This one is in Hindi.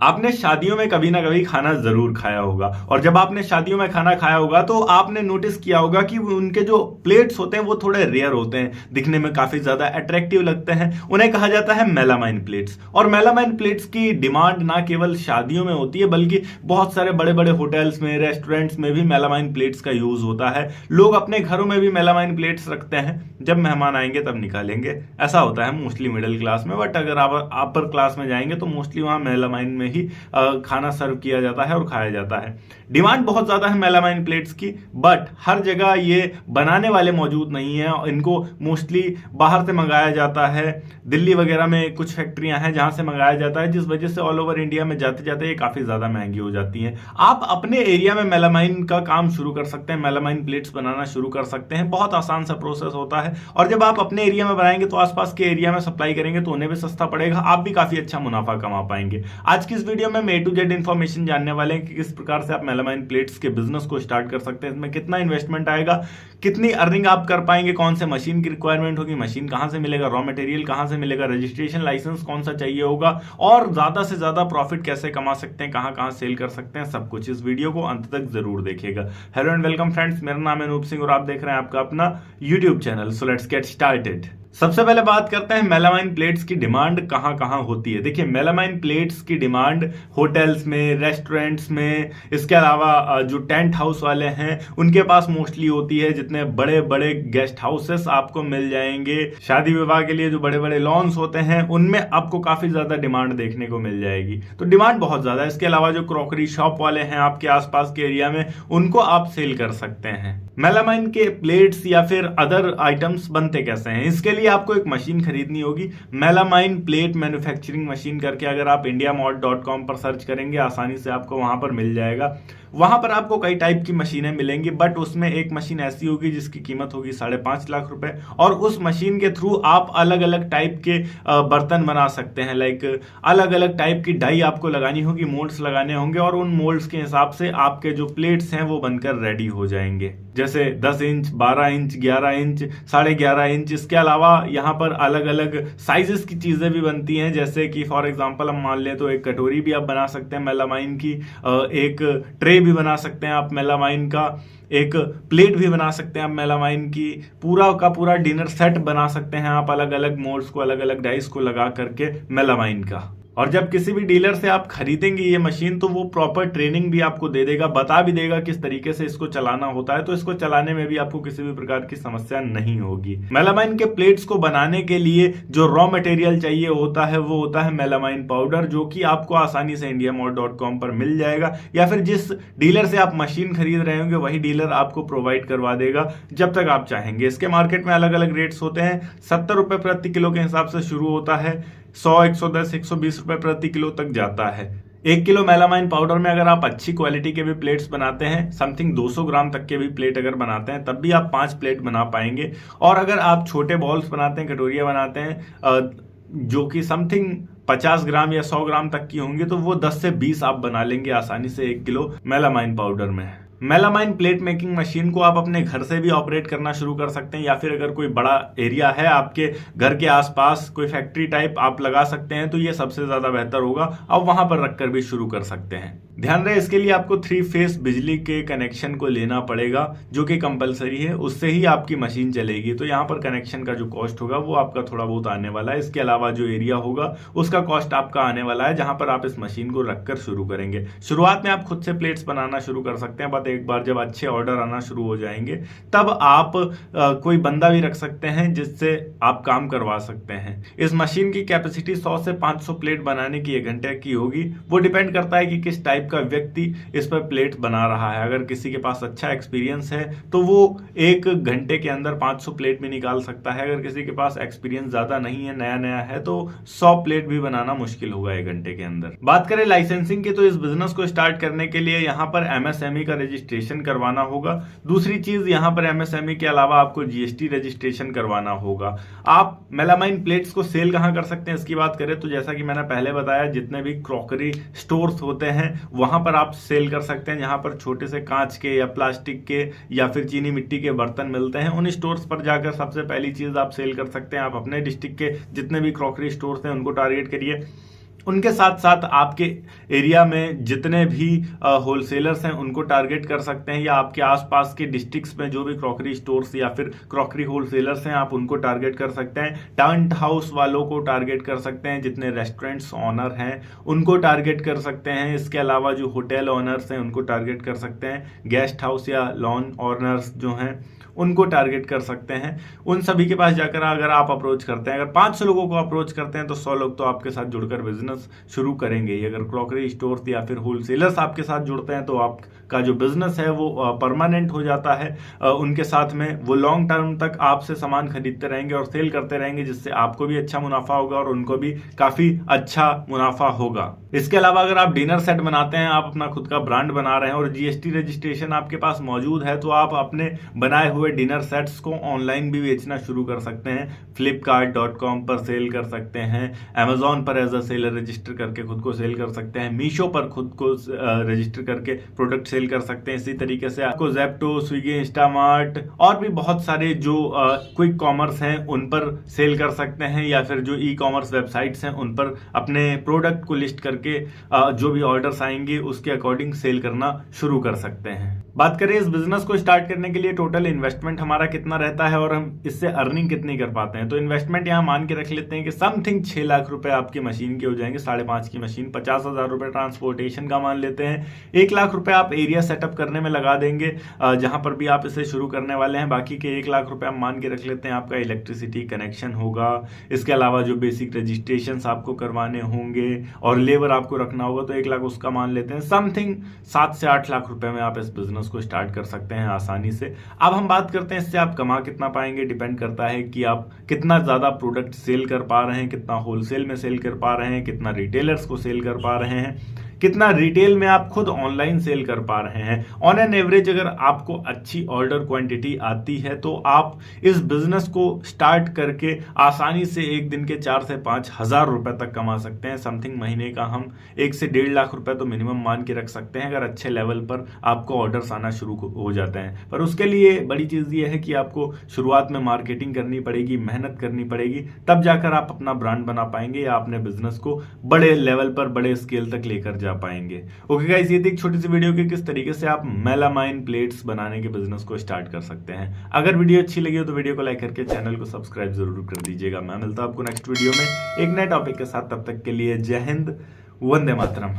आपने शादियों में कभी ना कभी खाना जरूर खाया होगा और जब आपने शादियों में खाना खाया होगा तो आपने नोटिस किया होगा कि उनके जो प्लेट्स होते हैं वो थोड़े रेयर होते हैं, दिखने में काफी ज्यादा अट्रैक्टिव लगते हैं। उन्हें कहा जाता है मेलामाइन प्लेट्स। और मेलामाइन प्लेट्स की डिमांड ना केवल शादियों में होती है बल्कि बहुत सारे बड़े बड़े होटल्स में, रेस्टोरेंट्स में भी मेलामाइन प्लेट्स का यूज होता है। लोग अपने घरों में भी मेलामाइन प्लेट्स रखते हैं, जब मेहमान आएंगे तब निकालेंगे। ऐसा होता है मोस्टली मिडिल क्लास में, बट अगर आप अपर क्लास में जाएंगे तो मोस्टली वहां मेलामाइन में ही खाना सर्व किया जाता है और खाया जाता है। डिमांड बहुत ज्यादा है मेलामाइन प्लेट्स की, बट हर जगह ये बनाने वाले मौजूद नहीं है। इनको मोस्टली बाहर से मंगाया जाता है। दिल्ली वगैरह में कुछ फैक्ट्रियां हैं जहां से मंगाया जाता है, जिस वजह से ऑल ओवर इंडिया में जाते जाते ये काफी ज्यादा महंगी हो जाती हैं। आप अपने एरिया में मेलामाइन का काम शुरू कर सकते हैं, मेलामाइन प्लेट्स बनाना शुरू कर सकते हैं। बहुत आसान सा प्रोसेस होता है और जब आप अपने एरिया में बनाएंगे तो आसपास के एरिया में सप्लाई करेंगे तो उन्हें भी सस्ता पड़ेगा, आप भी काफी अच्छा मुनाफा कमा पाएंगे। आज की इस वीडियो में A to Z इन्फॉर्मेशन जानने वाले हैं कि किस प्रकार से आप मेलामाइन प्लेट्स के बिजनेस को स्टार्ट कर सकते हैं, इसमें कितना इन्वेस्टमेंट आएगा, कितनी अर्निंग आप कर पाएंगे, कौन से मशीन की रिक्वायरमेंट होगी, मशीन कहां से मिलेगा, रॉ मटेरियल कहां से मिलेगा, रजिस्ट्रेशन लाइसेंस कौन सा चाहिए होगा और ज्यादा से ज्यादा प्रॉफिट कैसे कमा सकते हैं, कहां कहां सेल कर सकते हैं, सब कुछ इस वीडियो को अंत तक जरूर देखिएगा। हेलो एंड वेलकम फ्रेंड्स, मेरा नाम है अनूप सिंह और आप देख रहे हैं आपका अपना YouTube channel. So let's get started. सबसे पहले बात करते हैं मेलामाइन प्लेट्स की डिमांड कहां कहां होती है। देखिए, मेलामाइन प्लेट्स की डिमांड होटल्स में, रेस्टोरेंट्स में, इसके अलावा जो टेंट हाउस वाले हैं उनके पास मोस्टली होती है। जितने बड़े बड़े गेस्ट हाउसेस आपको मिल जाएंगे, शादी विवाह के लिए जो बड़े बड़े लॉन्स होते हैं उनमें आपको काफी ज्यादा डिमांड देखने को मिल जाएगी। तो डिमांड बहुत ज्यादा है। इसके अलावा जो क्रॉकरी शॉप वाले हैं आपके आसपास के एरिया में, उनको आप सेल कर सकते हैं। मेलामाइन के प्लेट्स या फिर अदर आइटम्स बनते कैसे हैं, इसके लिए आपको एक मशीन खरीदनी होगी। मेलामाइन प्लेट मैन्युफैक्चरिंग मशीन करके अगर आप indiamart.com पर सर्च करेंगे आसानी से आपको वहां पर मिल जाएगा। वहां पर आपको कई टाइप की मशीनें मिलेंगी, बट उसमें एक मशीन ऐसी होगी जिसकी कीमत होगी 5.5 लाख रुपए और उस मशीन के थ्रू आप अलग अलग टाइप के बर्तन बना सकते हैं। लाइक अलग अलग टाइप की डाई आपको लगानी होगी, मोल्ड्स लगाने होंगे और उन मोल्ड्स के हिसाब से आपके जो प्लेट्स हैं वो बनकर रेडी हो जाएंगे। जैसे 10 इंच, 12 इंच, 11 इंच, 11.5 इंच। इसके अलावा यहाँ पर अलग अलग साइजेस की चीजें भी बनती हैं, जैसे कि फॉर एग्जांपल हम मान लें तो एक कटोरी भी आप बना सकते हैं मेलामाइन की, एक ट्रे भी बना सकते हैं आप मेलामाइन का, एक प्लेट भी बना सकते हैं आप मेलामाइन की, पूरा का पूरा डिनर सेट बना सकते हैं आप अलग अलग मोल्ड्स को, अलग अलग डाइस को लगा करके मेलामाइन का। और जब किसी भी डीलर से आप खरीदेंगे ये मशीन तो वो प्रॉपर ट्रेनिंग भी आपको दे देगा, बता भी देगा किस तरीके से इसको चलाना होता है, तो इसको चलाने में भी आपको किसी भी प्रकार की समस्या नहीं होगी। मेलामाइन के प्लेट्स को बनाने के लिए जो रॉ मटेरियल चाहिए होता है वो होता है मेलामाइन पाउडर, जो कि आपको आसानी से indiamart.com पर मिल जाएगा या फिर जिस डीलर से आप मशीन खरीद रहे होंगे वही डीलर आपको प्रोवाइड करवा देगा जब तक आप चाहेंगे। इसके मार्केट में अलग अलग रेट्स होते हैं। 70 रुपए प्रति किलो के हिसाब से शुरू होता है, 100, 110, 120 रुपए प्रति किलो तक जाता है। 1 किलो मेलामाइन पाउडर में अगर आप अच्छी क्वालिटी के भी प्लेट्स बनाते हैं, समथिंग 200 ग्राम तक के भी प्लेट अगर बनाते हैं, तब भी आप 5 प्लेट बना पाएंगे। और अगर आप छोटे बॉल्स बनाते हैं, कटोरियां बनाते हैं जो कि समथिंग 50 ग्राम या 100 ग्राम तक की होंगी, तो वो 10 से 20 आप बना लेंगे आसानी से 1 किलो मेलामाइन पाउडर में। मेलामाइन प्लेट मेकिंग मशीन को आप अपने घर से भी ऑपरेट करना शुरू कर सकते हैं या फिर अगर कोई बड़ा एरिया है आपके घर के आसपास, कोई फैक्ट्री टाइप आप लगा सकते हैं, तो ये सबसे ज्यादा बेहतर होगा। आप वहां पर रखकर भी शुरू कर सकते हैं। ध्यान रहे, इसके लिए आपको 3 फेस बिजली के कनेक्शन को लेना पड़ेगा जो कि कंपलसरी है, उससे ही आपकी मशीन चलेगी। तो यहाँ पर कनेक्शन का जो कॉस्ट होगा वो आपका थोड़ा बहुत आने वाला है। इसके अलावा जो एरिया होगा उसका कॉस्ट आपका आने वाला है जहां पर आप इस मशीन को रखकर शुरू करेंगे। शुरुआत में आप खुद से प्लेट्स बनाना शुरू कर सकते हैं, बट एक बार जब अच्छे ऑर्डर आना शुरू हो जाएंगे तब आप कोई बंदा भी रख सकते हैं जिससे आप काम करवा सकते हैं। इस मशीन की कैपेसिटी 100 से 500 प्लेट बनाने की 1 घंटे की होगी। वो डिपेंड करता है कि किस टाइप का व्यक्ति इस पर प्लेट बना रहा है। अगर किसी के पास अच्छा एक्सपीरियंस है तो वो 1 घंटे के अंदर 500 प्लेट भी निकाल सकता है। अगर किसी के पास एक्सपीरियंस ज्यादा नहीं है, नया नया है, तो 100 प्लेट भी बनाना मुश्किल होगा 1 घंटे के अंदर। बात करें लाइसेंसिंग की, तो इस बिजनेस को स्टार्ट करने के लिए यहाँ पर MSME का रजिस्ट्रेशन करवाना होगा। दूसरी चीज, यहाँ पर MSME के अलावा आपको GST रजिस्ट्रेशन करवाना होगा। आप मेलामाइन प्लेट्स को सेल कहां कर सकते हैं इसकी बात करें तो जैसा कि मैंने पहले बताया, जितने भी क्रॉकरी स्टोर्स होते हैं वहां पर आप सेल कर सकते हैं। जहां पर छोटे से कांच के या प्लास्टिक के या फिर चीनी मिट्टी के बर्तन मिलते हैं, उन स्टोर्स पर जाकर सबसे पहली चीज आप सेल कर सकते हैं। आप अपने डिस्ट्रिक्ट के जितने भी क्रॉकरी स्टोर्स हैं उनको टारगेट करिए उनके साथ साथ आपके एरिया में जितने भी होलसेलर्स हैं उनको टारगेट कर सकते हैं, या आपके आसपास के डिस्ट्रिक्ट्स में जो भी क्रॉकरी स्टोर्स या फिर क्रॉकरी होलसेलर्स हैं आप उनको टारगेट कर सकते हैं। टेंट हाउस वालों को टारगेट कर सकते हैं, जितने रेस्टोरेंट्स ऑनर हैं उनको टारगेट कर सकते हैं। इसके अलावा जो होटल ऑनर्स हैं उनको टारगेट कर सकते हैं। गेस्ट हाउस या लॉन ऑनर्स जो हैं उनको टारगेट कर सकते हैं। उन सभी के पास जाकर अगर आप अप्रोच करते हैं, अगर 500 लोगों को अप्रोच करते हैं तो 100 लोग तो आपके साथ जुड़कर बिजनेस शुरू करेंगे ही। अगर क्रॉकरी स्टोर्स या फिर होलसेलर्स आपके साथ जुड़ते हैं तो आपका जो बिजनेस है वो परमानेंट हो जाता है। उनके साथ में वो लॉन्ग टर्म तक आपसे सामान खरीदते रहेंगे और सेल करते रहेंगे, जिससे आपको भी अच्छा मुनाफा होगा और उनको भी काफी अच्छा मुनाफा होगा। इसके अलावा अगर आप डिनर सेट बनाते हैं, आप अपना खुद का ब्रांड बना रहे हैं और जीएसटी रजिस्ट्रेशन आपके पास मौजूद है, तो आप अपने बनाए हुए डिनर सेट्स को ऑनलाइन भी बेचना शुरू कर सकते हैं। flipkart.com पर सेल कर सकते हैं, Amazon पर एज अ सेलर रजिस्टर करके खुद को सेल कर सकते हैं, मीशो पर खुद को रजिस्टर करके प्रोडक्ट सेल कर सकते हैं। इसी तरीके से आपको जेप्टो, स्विगी, इंस्टामार्ट और भी बहुत सारे जो क्विक कॉमर्स हैं उन पर सेल कर सकते हैं, या फिर जो ई कॉमर्स वेबसाइट्स हैं उन पर अपने प्रोडक्ट को लिस्ट करके जो भी ऑर्डर्स आएंगे उसके अकॉर्डिंग सेल करना शुरू कर सकते हैं। बात करें इस बिजनेस को स्टार्ट करने के लिए टोटल इन्वेस्टमेंट हमारा कितना रहता है और हम इससे अर्निंग कितनी कर पाते हैं, तो इन्वेस्टमेंट यहाँ मान के रख लेते हैं कि समथिंग 6 लाख रुपए आपकी मशीन के हो जाएंगे। 5.5 की मशीन, 50,000 रुपए ट्रांसपोर्टेशन का मान लेते हैं। 1 लाख रुपए आप एरिया सेटअप करने में लगा देंगे जहां पर भी आप इसे शुरू करने वाले हैं। बाकी के 1 लाख रुपए हम मान के रख लेते हैं आपका इलेक्ट्रिसिटी कनेक्शन होगा। इसके अलावा जो बेसिक रजिस्ट्रेशन आपको करवाने होंगे और लेबर आपको रखना होगा तो 1 लाख उसका मान लेते हैं। समथिंग 7 से 8 लाख रुपए में आप इस बिजनेस को स्टार्ट कर सकते हैं आसानी से। अब हम बात करते हैं इससे आप कमा कितना पाएंगे। डिपेंड करता है कि आप कितना ज्यादा प्रोडक्ट सेल कर पा रहे हैं, कितना होलसेल में सेल कर पा रहे हैं, कितना रिटेलर्स को सेल कर पा रहे हैं, कितना रिटेल में आप खुद ऑनलाइन सेल कर पा रहे हैं। ऑन एन एवरेज अगर आपको अच्छी ऑर्डर क्वांटिटी आती है तो आप इस बिजनेस को स्टार्ट करके आसानी से एक दिन के 4 से 5 हजार रुपए तक कमा सकते हैं। समथिंग महीने का हम 1 से 1.5 लाख रुपए तो मिनिमम मान के रख सकते हैं अगर अच्छे लेवल पर आपको ऑर्डर्स आना शुरू हो जाते हैं। पर उसके लिए बड़ी चीज ये है कि आपको शुरुआत में मार्केटिंग करनी पड़ेगी, मेहनत करनी पड़ेगी, तब जाकर आप अपना ब्रांड बना पाएंगे या अपने बिजनेस को बड़े लेवल पर, बड़े स्केल तक लेकर जा पाएंगे। ओके गाइस, ये थी एक छोटी सी वीडियो कि किस तरीके से आप मेलामाइन प्लेट्स बनाने के बिजनेस को स्टार्ट कर सकते हैं। अगर वीडियो अच्छी लगी हो तो वीडियो को लाइक करके चैनल को सब्सक्राइब जरूर कर दीजिएगा। मैं मिलता हूं आपको नेक्स्ट वीडियो में एक नए टॉपिक के साथ। तब तक के लिए जय हिंद, वंदे मातरम।